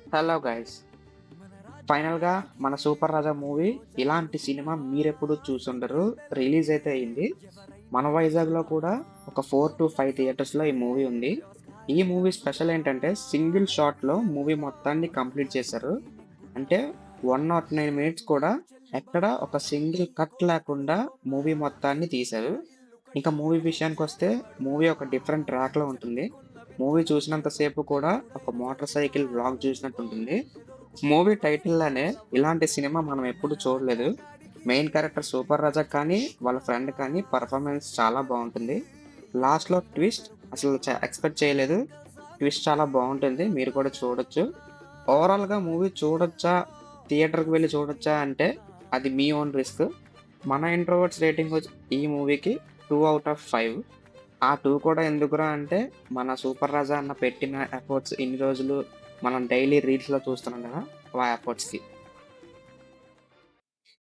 Hello guys. ఫైనల్‌గా మన 'super రాజా' movie ఇలాంటి సినిమా మీరెప్పుడు చూసుండరు. రిలీజ్ అయితే అయింది. మన వైజాగ్‌లో కూడా ఒక 4-5 థియేటర్స్‌లో ఈ మూవీ ఉంది. ఈ మూవీ స్పెషల్ ఏంటంటే సింగిల్ షాట్‌లో మూవీ మొత్తాన్ని కంప్లీట్ చేశారు. అంటే 109 మినిట్స్ కూడా ఎక్కడ ఒక సింగిల్ కట్ లేకుండా మూవీ మొత్తాన్ని తీశారు. ఇంకా మూవీ విషయానికొస్తే మూవీ ఒక డిఫరెంట్ ట్రాక్‌లో ఉంటుంది. మూవీ చూసినంత సేపు కూడా ఒక మోటార్ సైకిల్ వ్లాగ్ చూసినట్టు ఉంటుంది. మూవీ టైటిల్‌లోనే ఇలాంటి సినిమా మనం ఎప్పుడు చూడలేదు. మెయిన్ క్యారెక్టర్ సూపర్ రాజా కానీ, వాళ్ళ ఫ్రెండ్ కానీ పెర్ఫార్మెన్స్ చాలా బావుంటుంది. లాస్ట్‌లో ట్విస్ట్ అసలు ఎక్స్‌పెక్ట్ చేయలేదు. ట్విస్ట్ చాలా బావుంటుంది. మీరు కూడా చూడొచ్చు. ఓవరాల్‌గా మూవీ చూడొచ్చా? థియేటర్‌కి వెళ్లి చూడొచ్చా అంటే అది మీ ఓన్ రిస్క్. మన ఇంట్రోవర్ట్స్ రేటింగ్ ఈ మూవీకి 2/5. ఆ 2 కూడా ఎందుకురా అంటే మన 'సూపర్ రాజా' అన్న పెట్టిన ఎఫర్ట్స్ ఇన్ని రోజులు మనం డైలీ రీల్స్‌లో చూస్తున్నాం కదా! ఆ ఎఫర్ట్స్‌కి.